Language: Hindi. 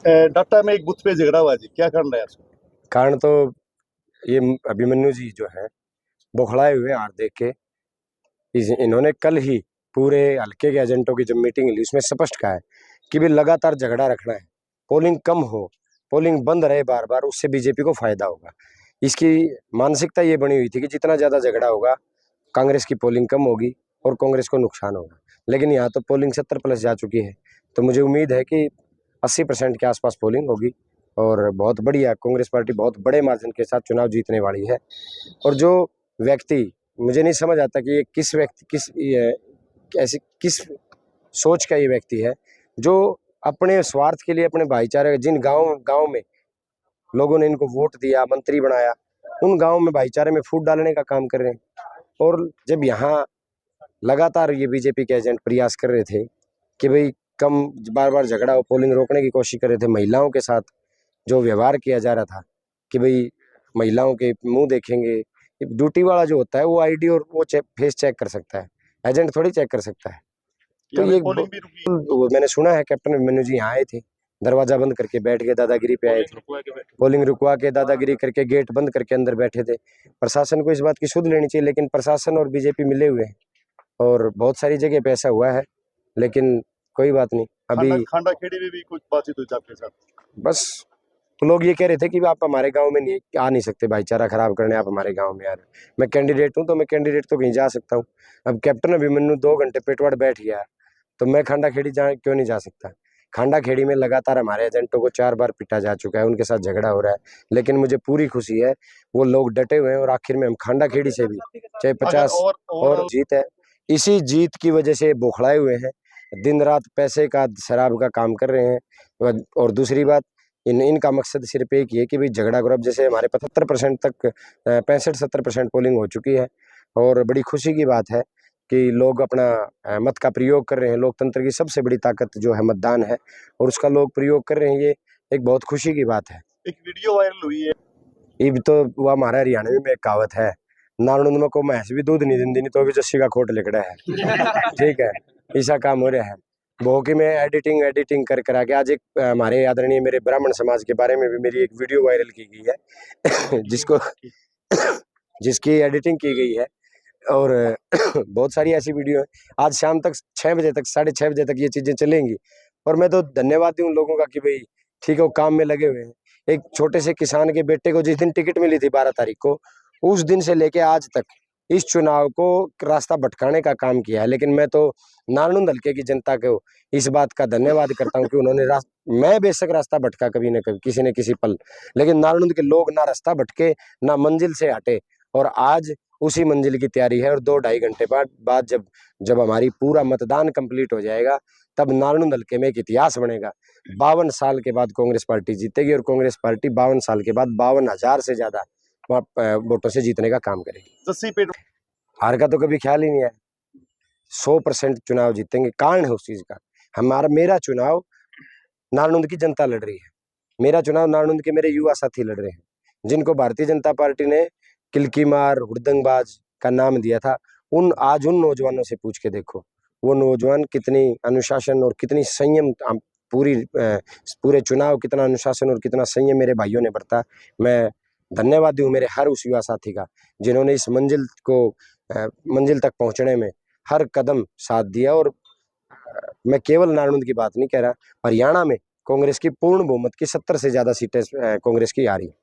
डाटा में एक बूथ पे झगड़ा हुआ जी, क्या कारण रहा है इसको? कारण तो ये अभिमन्यु जी जो है बौखलाए हुए हार देख के इन्होंने कल ही पूरे हल्के के एजेंटों की जब मीटिंग ली उसमें स्पष्ट कहा है कि भी लगातार झगड़ा रखना है, पोलिंग कम हो, पोलिंग बंद रहे बार बार, उससे बीजेपी को फायदा होगा। इसकी मानसिकता ये बनी हुई थी कि जितना ज़्यादा झगड़ा होगा कांग्रेस की पोलिंग कम होगी और कांग्रेस को नुकसान होगा। लेकिन यहाँ तो पोलिंग 70+ जा चुकी है, तो मुझे उम्मीद है कि 80% के आसपास पोलिंग होगी और बहुत बढ़िया कांग्रेस पार्टी बहुत बड़े मार्जिन के साथ चुनाव जीतने वाली है। और जो व्यक्ति, मुझे नहीं समझ आता कि ये किस व्यक्ति ऐसी किस सोच का ये व्यक्ति है जो अपने स्वार्थ के लिए अपने भाईचारे, जिन गांव में लोगों ने इनको वोट दिया, मंत्री बनाया, उन गांव में भाईचारे में फूट डालने का काम कर रहे हैं। और जब यहाँ लगातार ये बीजेपी के एजेंट प्रयास कर रहे थे कि भाई कम, बार बार झगड़ा हो, पोलिंग रोकने की कोशिश कर रहे थे, महिलाओं के साथ जो व्यवहार किया जा रहा था कि भाई महिलाओं के मुंह देखेंगे, ड्यूटी वाला जो होता है वो आईडी और वो फेस चेक कर सकता है, एजेंट थोड़ी चेक कर सकता है। तो ये मैंने सुना है कैप्टन अभिमन्यु जी यहाँ आए थे, दरवाजा बंद करके बैठ के दादागिरी पे आए थे, पोलिंग रुकवा के दादागिरी करके गेट बंद करके अंदर बैठे थे। प्रशासन को इस बात की सुध लेनी चाहिए, लेकिन प्रशासन और बीजेपी मिले हुए हैं और बहुत सारी जगह पे ऐसा हुआ है, लेकिन कोई बात नहीं। अभी खांडा खेड़ी में भी कुछ बातचीत हुई आपके साथ? बस तो लोग ये कह रहे थे कि आप हमारे गांव में नहीं आ नहीं सकते, भाईचारा खराब करने आप हमारे गांव में आ रहे। मैं कैंडिडेट हूं तो मैं कैंडिडेट तो कहीं जा सकता हूं। अब कैप्टन अभिमन्यु 2 घंटे पेटवाड़ बैठ गया तो मैं खांडा खेड़ी क्यों नहीं जा सकता? खांडा खेड़ी में लगातार हमारे एजेंटों को 4 बार पिटा जा चुका है, उनके साथ झगड़ा हो रहा है, लेकिन मुझे पूरी खुशी है वो लोग डटे हुए हैं और आखिर में हम खांडा खेड़ी से भी चाहे 50 और जीत है। इसी जीत की वजह से बौखलाए हुए हैं, दिन रात पैसे का, शराब का काम कर रहे हैं। और दूसरी बात, इनका मकसद सिर्फ एक ही है कि भाई झगड़ा करो। अब जैसे हमारे 75% तक 65-70% पोलिंग हो चुकी है और बड़ी खुशी की बात है कि लोग अपना मत का प्रयोग कर रहे हैं। लोकतंत्र की सबसे बड़ी ताकत जो है मतदान है और उसका लोग प्रयोग कर रहे हैं, ये एक बहुत खुशी की बात है। एक वीडियो वायरल हुई है, ये तो वो हमारा हरियाणा में एक कहावत है, नारनुंद में को भैंस भी दूध नहीं देनी तो भी जस्सी का खोट लिखड़ा है। ठीक है, ऐसा काम हो रहा है। बहुत ही मैं एडिटिंग कर करा के आज एक हमारे आदरणीय मेरे ब्राह्मण समाज के बारे में भी मेरी एक वीडियो वायरल की गई है जिसको जिसकी एडिटिंग की गई है और बहुत सारी ऐसी वीडियो है। आज शाम तक 6 बजे तक, 6:30 बजे तक ये चीजें चलेंगी और मैं तो धन्यवाद दूं उन लोगों का कि भाई ठीक है वो काम में लगे हुए हैं। एक छोटे से किसान के बेटे को जिस दिन टिकट मिली थी 12 तारीख को, उस दिन से लेके आज तक इस चुनाव को रास्ता भटकाने का काम किया है। लेकिन मैं तो नारनुंद हल्के की जनता को इस बात का धन्यवाद करता हूँ कि उन्होंने मैं बेशक रास्ता भटका कभी न कभी किसी न किसी पल, लेकिन नारनुंद के लोग ना रास्ता भटके ना मंजिल से हटे और आज उसी मंजिल की तैयारी है। और 2-2.5 घंटे बाद जब हमारी पूरा मतदान कंप्लीट हो जाएगा तब नारनुंद हल्के में एक इतिहास बनेगा। 52 साल के बाद कांग्रेस पार्टी जीतेगी और कांग्रेस पार्टी 52 साल के बाद 52,000 से ज्यादा वोटों से जीतने का काम करेगी। हार का तो कभी ख्याल ही नहीं है, 100% चुनाव जीतेंगे। कारण है उस चीज का, मेरा चुनाव नारनुंद की जनता लड़ रही है, मेरा चुनाव नारनुंद के मेरे युवा साथी लड़ रहे हैं, जिनको भारतीय जनता पार्टी ने किलकीमार, हुड़दंगबाज का नाम दिया था। आज उन नौजवानों से पूछ के देखो, वो नौजवान कितनी अनुशासन और कितनी संयम, पूरे चुनाव कितना अनुशासन और कितना संयम मेरे भाइयों ने बरता। मैं धन्यवाद दूं मेरे हर उस युवा साथी का जिन्होंने इस मंजिल तक पहुंचने में हर कदम साथ दिया। और मैं केवल नारनुंद की बात नहीं कह रहा, हरियाणा में कांग्रेस की पूर्ण बहुमत की 70 से ज्यादा सीटें कांग्रेस की आ रही है।